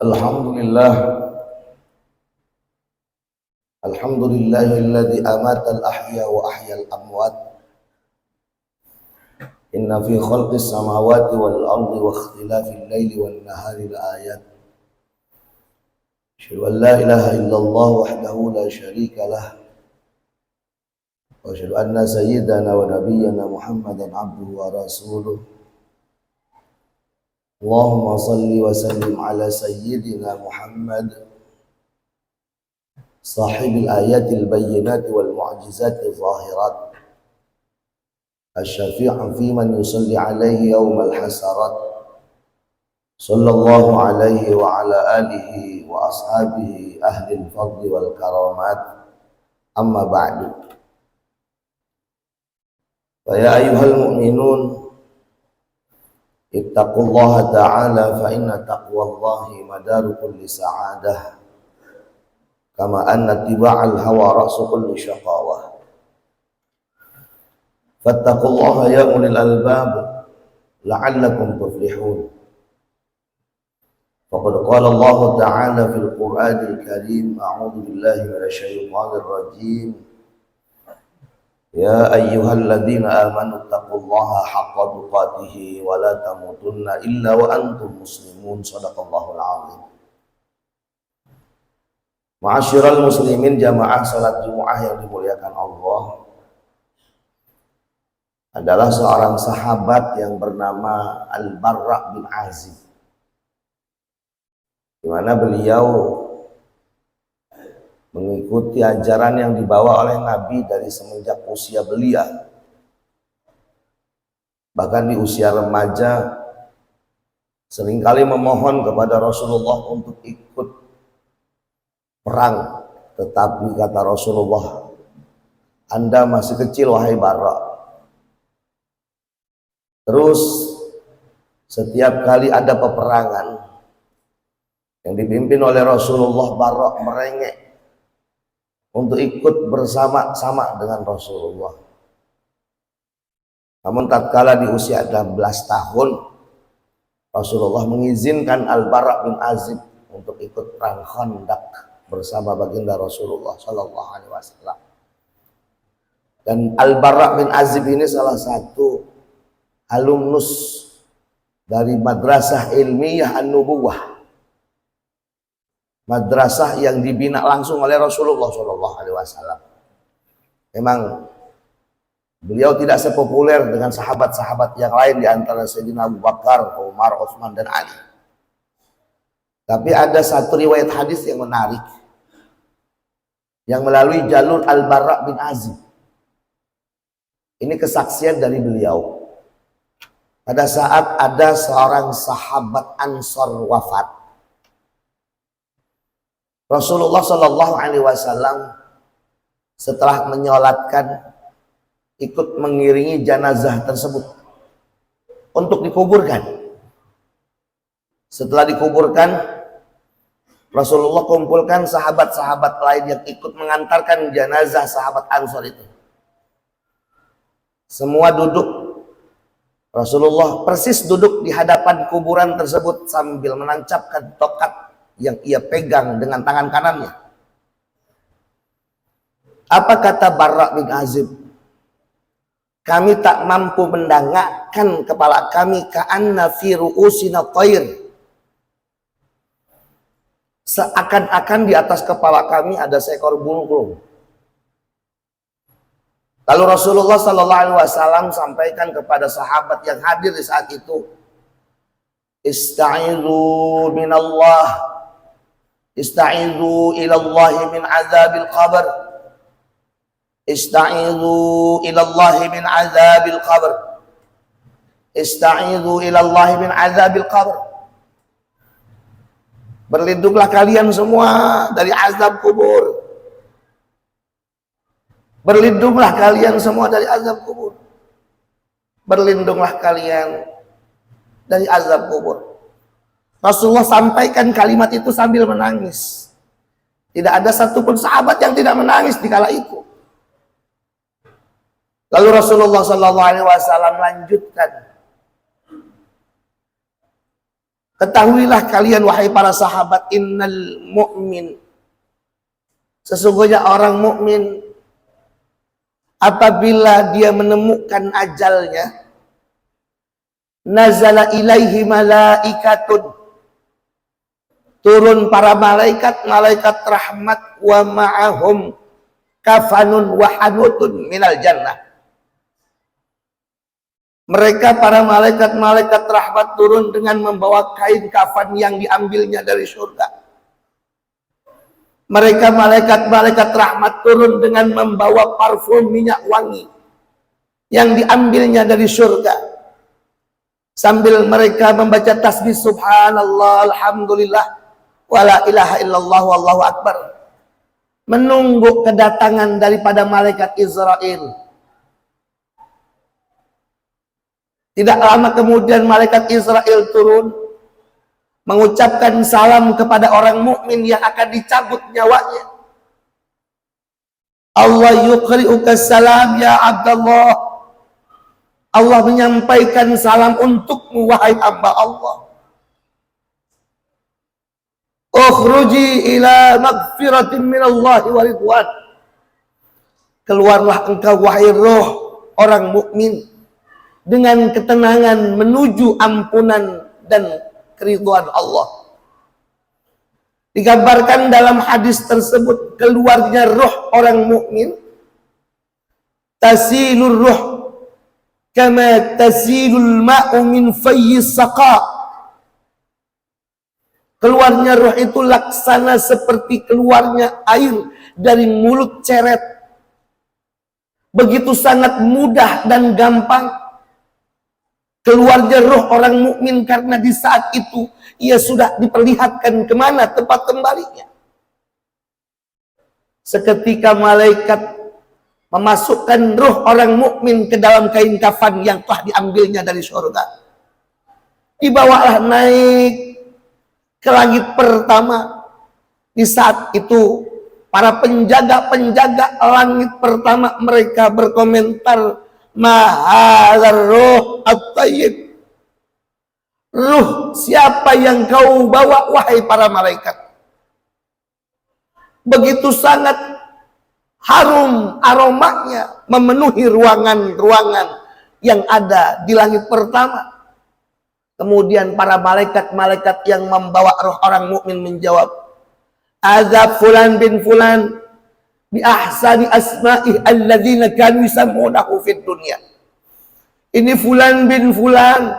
Alhamdulillah, alhamdulillahilladzi amata al-ahya wa ahya al-amwat. Inna fi khalqis samawati wal ardi wa ikhtilafil laili wan nahari la-ayat. Asyhadu an la ilaha illallah wahdahu la syarika lah. Wa asyhadu anna sayyidana wa nabiyyana Muhammadan abduhu wa rasuluh. Allahumma salli wa sallim ala sayyidina Muhammad sahibil ayatil bayyinati wal mu'jizati zahirat asy-syafi'u fi man yusalli alaihi yaumal hasarat. Sallallahu alaihi wa ala alihi wa ashabihi ahlil fadli wal karamat. Amma ba'du. Fa ya ayyuhal mu'minun ittaqullaha ta'ala fa inna taqwallahi madaru kulli sa'adah kama anna tiba'al hawa ra'su kulli syaqawah. Fattaqullaha ya ulil albab la'allakum tuflihun. Faqad qala Allah ta'ala fil Qur'anil Karim, a'udzu billahi minasy syaithanir rajim. Ya ayyuhalladzina amanu taqullaha haqqa tuqatih wa la tamutunna illa wa antum muslimun. Shadaqallahul azim. Ma'asyiral muslimin, jamaah salat Jumat yang dimuliakan Allah, adalah seorang sahabat yang bernama Al-Barra bin Azib, di mana beliau mengikuti ajaran yang dibawa oleh Nabi dari semenjak usia belia. Bahkan di usia remaja seringkali memohon kepada Rasulullah untuk ikut perang, tetapi kata Rasulullah, Anda masih kecil wahai Barra. Terus setiap kali ada peperangan yang dipimpin oleh Rasulullah, Barra merengek untuk ikut bersama-sama dengan Rasulullah. Namun tatkala di usia 16 tahun, Rasulullah mengizinkan Al-Barra bin Azib untuk ikut perang Khandaq bersama baginda Rasulullah Sallallahu Alaihi Wasallam. Dan Al-Barra bin Azib ini salah satu alumnus dari Madrasah Ilmiyah An-Nubuwah, madrasah yang dibina langsung oleh Rasulullah Sallallahu Alaihi Wasallam. Memang beliau tidak sepopuler dengan sahabat-sahabat yang lain, di antara Sayyidina Abu Bakar, Umar, Utsman dan Ali. Tapi ada satu riwayat hadis yang menarik yang melalui jalur Al-Barra bin Azib. Ini kesaksian dari beliau pada saat ada seorang sahabat Ansor wafat. Rasulullah Shallallahu Alaihi Wasallam setelah menyolatkan ikut mengiringi jenazah tersebut untuk dikuburkan. Setelah dikuburkan, Rasulullah kumpulkan sahabat-sahabat lain yang ikut mengantarkan jenazah sahabat Ansor itu. Semua duduk. Rasulullah persis duduk di hadapan kuburan tersebut sambil menancapkan tokat yang ia pegang dengan tangan kanannya. Apa kata Barra bin Azib? Kami tak mampu mendangakkan kepala kami, ka'anna fi ru'usina thair. Seakan-akan di atas kepala kami ada seekor burung. Lalu Rasulullah Sallallahu Alaihi Wasallam sampaikan kepada sahabat yang hadir di saat itu, Ista'idhu minallah, Ista'idhu ilallahi min azabil qabr, Ista'idhu ilallahi min azabil qabr, Ista'idhu ilallahi min azabil qabr. Berlindunglah kalian semua dari azab kubur. Berlindunglah kalian semua dari azab kubur. Berlindunglah kalian dari azab kubur. Rasulullah sampaikan kalimat itu sambil menangis. Tidak ada satupun sahabat yang tidak menangis di kala itu. Lalu Rasulullah Sallallahu Alaihi Wasallam lanjutkan, Ketahuilah kalian wahai para sahabat, innal mu'min, sesungguhnya orang mukmin apabila dia menemukan ajalnya, nazala ilaihi malaikatun, turun para malaikat, malaikat rahmat, wa ma'ahum kafanun wa hanutun minal jannah. Mereka para malaikat-malaikat rahmat turun dengan membawa kain kafan yang diambilnya dari surga. Mereka malaikat-malaikat rahmat turun dengan membawa parfum minyak wangi yang diambilnya dari surga. Sambil mereka membaca tasbih subhanallah, alhamdulillah, wala ilaha illallah, wallahu akbar, menunggu kedatangan daripada malaikat Israel. Tidak lama kemudian malaikat Israel turun mengucapkan salam kepada orang mukmin yang akan dicabut nyawanya. Allah yuqri'uka salam ya Abdullah. Allah menyampaikan salam untukmu wahai hamba Allah. Ukhruji ila magfiratin minallahi wa ridwan. Keluarlah engkau wahai roh orang mukmin dengan ketenangan menuju ampunan dan keridhaan Allah. Digambarkan dalam hadis tersebut keluarnya roh orang mukmin, tasilur ruh kama tasilul ma'u min fayyis saqa. Keluarnya roh itu laksana seperti keluarnya air dari mulut ceret. Begitu sangat mudah dan gampang keluarnya roh orang mukmin, karena di saat itu ia sudah diperlihatkan kemana tempat kembalinya. Seketika malaikat memasukkan roh orang mukmin ke dalam kain kafan yang telah diambilnya dari surga, dibawalah naik ke langit pertama. Di saat itu para penjaga-penjaga langit pertama mereka berkomentar, mahadzar ruh at-tayyib. Ruh siapa yang kau bawa wahai para malaikat? Begitu sangat harum aromanya memenuhi ruangan-ruangan yang ada di langit pertama. Kemudian para malaikat-malaikat yang membawa roh orang mukmin menjawab, azab fulan bin fulan bi ahsani asma'i alladzina kanu yusammunahu fid dunya. Ini fulan bin fulan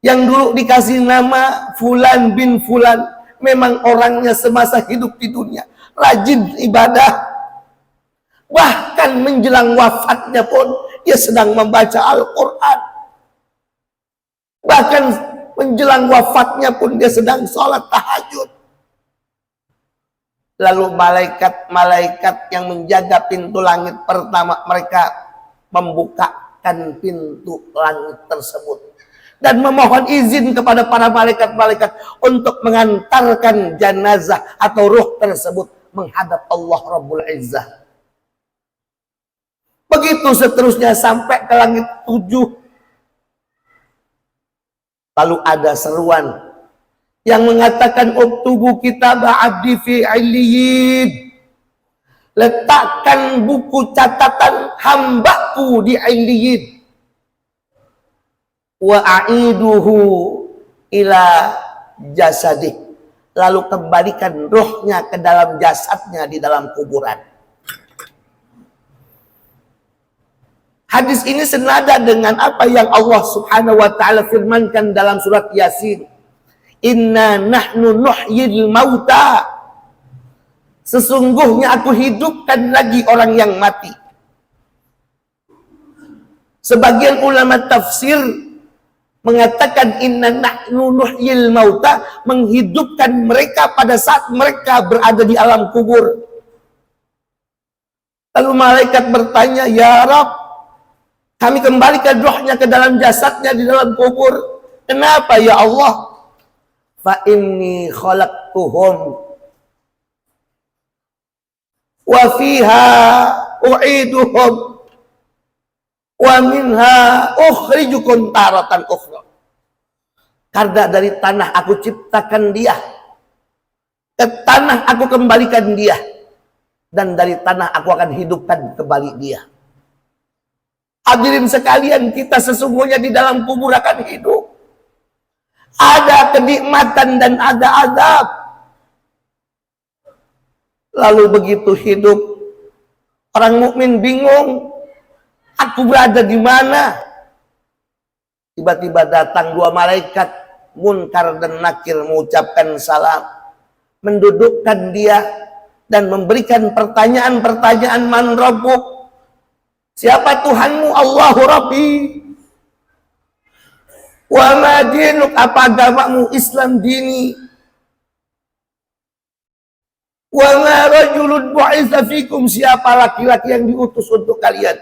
yang dulu dikasih nama fulan bin fulan, memang orangnya semasa hidup di dunia rajin ibadah, bahkan menjelang wafatnya pun dia sedang membaca Al-Quran, bahkan menjelang wafatnya pun dia sedang sholat tahajud. Lalu malaikat-malaikat yang menjaga pintu langit pertama mereka membukakan pintu langit tersebut dan memohon izin kepada para malaikat-malaikat untuk mengantarkan jenazah atau ruh tersebut menghadap Allah Rabbul Izzah. Begitu seterusnya sampai ke langit 7. Lalu ada seruan yang mengatakan, uktubu kitab abdi fi illiyin. Letakkan buku catatan hambaku di illiyin. Wa a'iduhu ila jasadih. Lalu kembalikan rohnya ke dalam jasadnya di dalam kuburan. Hadis ini senada dengan apa yang Allah Subhanahu wa taala firmankan dalam surat Yasin. Inna nahnu nuhyil mauta. Sesungguhnya aku hidupkan lagi orang yang mati. Sebagian ulama tafsir mengatakan inna nahnu nuhyil mauta, menghidupkan mereka pada saat mereka berada di alam kubur. Lalu malaikat bertanya, ya Rabb, kami kembalikan rohnya ke dalam jasadnya di dalam kubur. Kenapa ya Allah? Fa inni khalaqtuhum wa fiha u'iduhum wa minha ukhrijukum taratan ukhra. Karena dari tanah aku ciptakan dia, ke tanah aku kembalikan dia, dan dari tanah aku akan hidupkan kembali dia. Hadirin sekalian, kita sesungguhnya di dalam kubur akan hidup. Ada kenikmatan dan ada azab. Lalu begitu hidup, orang mukmin bingung, aku berada di mana? Tiba-tiba datang dua malaikat, Munkar dan Nakir, mengucapkan salam, mendudukkan dia dan memberikan pertanyaan-pertanyaan, man rabbuk, siapa Tuhanmu? Allahu Rabbi. Wa ma dinuk, apa agamamu? Islam dini. Wa ma rajulun bu'itsa fikum, siapa laki-laki yang diutus untuk kalian?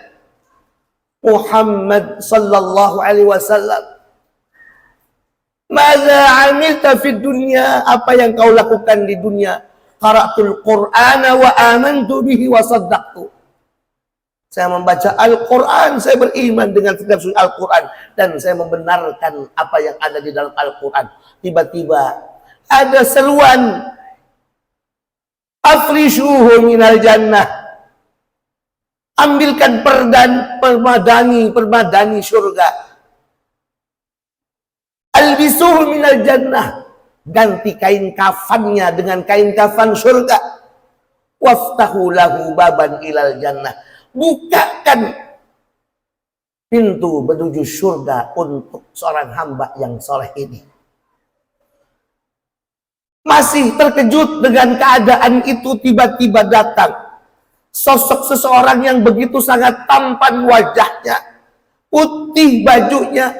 Muhammad sallallahu alaihi wasallam. Madza amilta fid dunya, apa yang kau lakukan di dunia? Qara'tul Qur'ana wa amantu bihi wa saddaqtu. Saya membaca Al-Quran, saya beriman dengan setiap surat Al-Quran, dan saya membenarkan apa yang ada di dalam Al-Quran. Tiba-tiba ada seruan, afrishuhu minal jannah, ambilkan permadani surga. Albisuhu minal jannah, ganti kain kafannya dengan kain kafan surga. Waftahu lahu baban ilal jannah, bukakan pintu menuju surga untuk seorang hamba yang soleh ini. Masih terkejut dengan keadaan itu, tiba-tiba datang sosok seseorang yang begitu sangat tampan wajahnya, putih bajunya,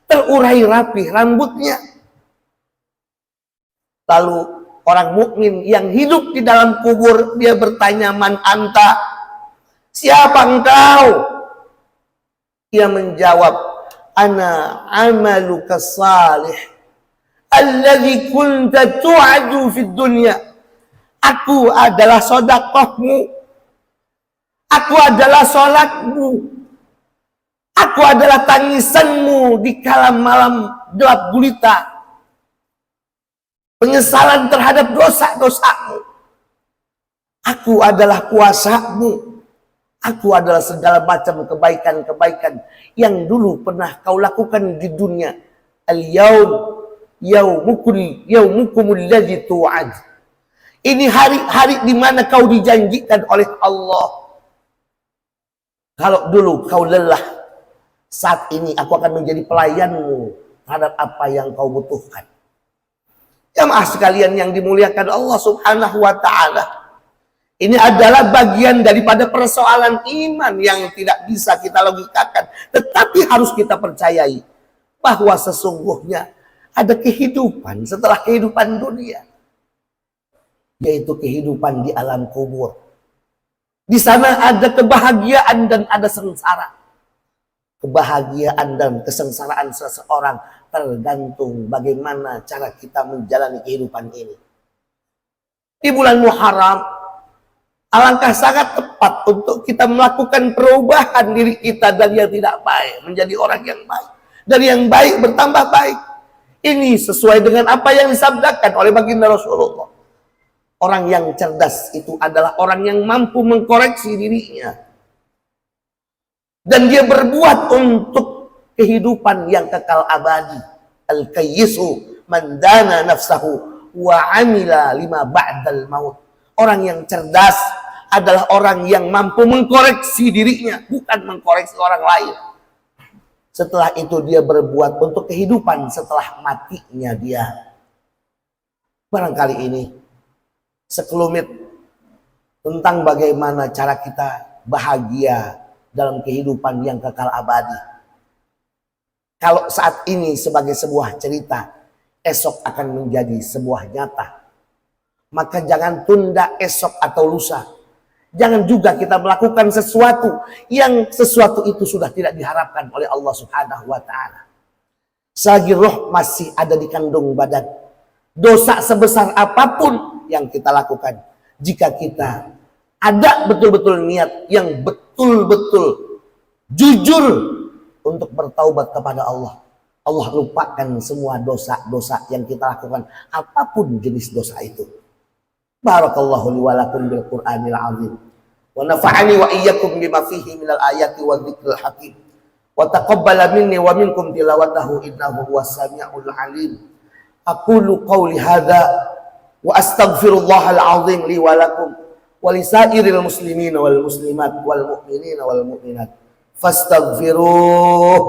terurai rapi rambutnya. Lalu orang mukmin yang hidup di dalam kubur, dia bertanya, man anta, siapa engkau? Dia menjawab, ana amaluka salih alladzi kunta tu'adu fid dunya. Aku adalah sedekahmu, aku adalah salatmu, aku adalah tangisanmu di kala malam gelap gulita, penyesalan terhadap dosa-dosamu. Aku adalah puasamu, aku adalah segala macam kebaikan-kebaikan yang dulu pernah kau lakukan di dunia. Al-yaum yaumukumul ladzi tu'ad. Ini hari-hari di mana kau dijanjikan oleh Allah. Kalau dulu kau lelah, saat ini aku akan menjadi pelayanmu terhadap apa yang kau butuhkan. Jamaah sekalian yang dimuliakan Allah Subhanahu wa ta'ala, ini adalah bagian daripada persoalan iman yang tidak bisa kita logikakan, tetapi harus kita percayai bahwa sesungguhnya ada kehidupan setelah kehidupan dunia, yaitu kehidupan di alam kubur. Di sana ada kebahagiaan dan ada sengsara. Kebahagiaan dan kesengsaraan seseorang tergantung bagaimana cara kita menjalani kehidupan ini. Di bulan Muharram, alangkah sangat tepat untuk kita melakukan perubahan diri kita dari yang tidak baik menjadi orang yang baik, dari yang baik bertambah baik. Ini sesuai dengan apa yang disabdakan oleh baginda Rasulullah. Orang yang cerdas itu adalah orang yang mampu mengkoreksi dirinya, dan dia berbuat untuk kehidupan yang kekal abadi. Al-kayyisu man dana nafsahu wa amila lima ba'dal maut. Orang yang cerdas adalah orang yang mampu mengkoreksi dirinya, bukan mengkoreksi orang lain. Setelah itu dia berbuat untuk kehidupan setelah matinya dia. Barangkali ini sekelumit tentang bagaimana cara kita bahagia dalam kehidupan yang kekal abadi. Kalau saat ini sebagai sebuah cerita, esok akan menjadi sebuah nyata. Maka jangan tunda esok atau lusa. Jangan juga kita melakukan sesuatu yang sesuatu itu sudah tidak diharapkan oleh Allah Subhanahu wa ta'ala. Selagi roh masih ada di kandung badan, dosa sebesar apapun yang kita lakukan, jika kita ada betul-betul niat yang betul-betul jujur untuk bertaubat kepada Allah, Allah lupakan semua dosa-dosa yang kita lakukan, apapun jenis dosa itu. Barakallahu li wa lakum bil Qur'anil azim. Wa nafa'ani wa iyyakum bima fihi minal ayati wa dzikril hakim. Wa taqabbala minni wa minkum tilawatahu innahu huwas samiul alim. Aqulu qawli hadza wa astaghfirullahal azim li wa lakum wa lisairil muslimina wal muslimat wal mu'minina wal mu'minat. Fastaghfiruh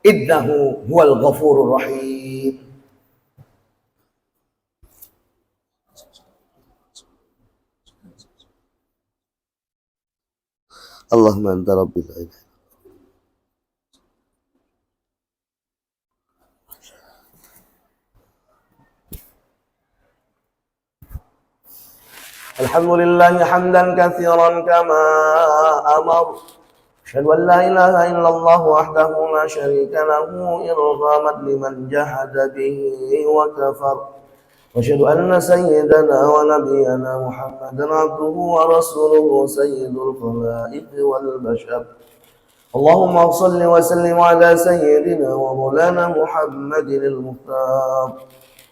innahu huwal ghafurur rahim. Allahumma anta rabbil alamin. Alhamdulillah hamdan katsiran kama amar. Asyhadu an la ilaha illallah wahdahu la syarika lahu irghaman liman jahada bihi wa kafar. Wa asyhadu anna sayyidana wa nabiyyana Muhammadan abduhu wa rasuluhu sayyidul khalaiq wal bashar. Allahumma shalli wa sallim ala sayyidina wa maulana Muhammadin al-Mukhtar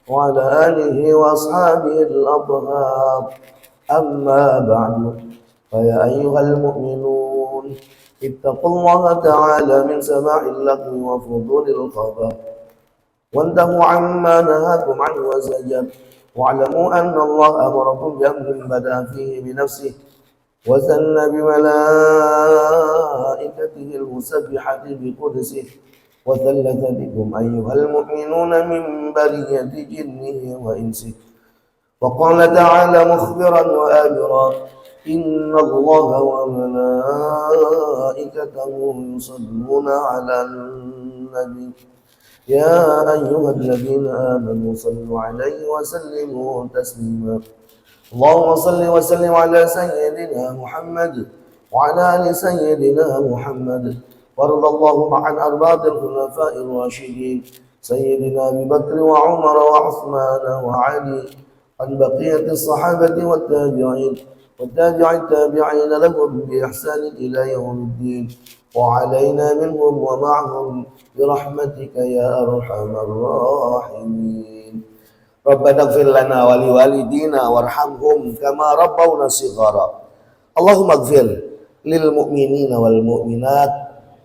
wa ala alihi wa ashabihi al-athhar. أما بعد فيا أيها المؤمنون اتقوا الله تعالى من سماع اللغو وفضول الخبر وانتهوا عما نهاكم عنه وزجر واعلموا أن الله أمركم بأمر بدأ فيه بنفسه وثنى بملائكته المسبحة بقدسه وثلث بكم أيها المؤمنون من برية جنه وإنسه. وقال تعالى مخبرا وآمرا إن الله وملائكته يصلون على النبي يا أيها الذين آمنوا صلوا عليه وسلموا تسليما. اللهم صل وسلم على سيدنا محمد وعلى آل سيدنا محمد وارض اللهم عن أربعة الخلفاء الراشدين سيدنا أبي بكر وعمر وعثمان وعلي عن بقية الصحابة والتابعين التابعين لهم بإحسان إلى يوم الدين وعلينا منهم ومعهم برحمتك يا أرحم الراحمين. ربنا اغفر لنا ولوالدينا وارحمهم كما ربونا صغارا. اللهم اغفر للمؤمنين والمؤمنات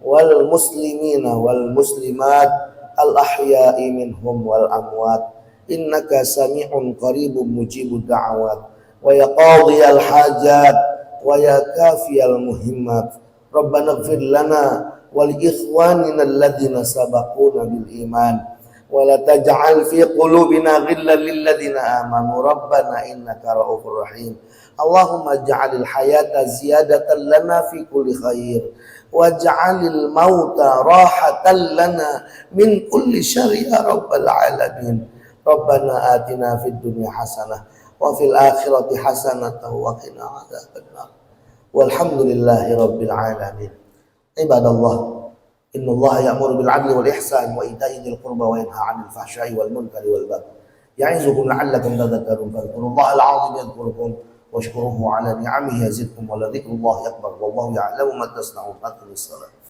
والمسلمين والمسلمات الأحياء منهم والأموات إنك سميع قريب مجيب الدعوات ويا قاضي الحاجات ويا كافي المهمات. ربنا اغفر لنا ولإخواننا الذين سبقونا بالإيمان ولا تجعل في قلوبنا غلا للذين آمنوا ربنا إنك رؤوف رحيم. اللهم اجعل الحياة زيادة لنا في كل خير واجعل الموت راحة لنا من كل شر يا رب العالمين. ربنا آتنا في الدنيا حسنة وفي الآخرة حسنة وقنا عذاب النار والحمد لله رب العالمين. عباد الله إن الله يأمر بالعدل والإحسان وإيتاء ذي القربى وينهى عن الفحشاء والمنكر والبغي يعظكم لعلكم تذكرون. فاذكروا الله العظيم يذكركم واشكروه على نعمه يزدكم ولذكر الله أكبر والله يعلم ما تصنعون. أقم الصلاة.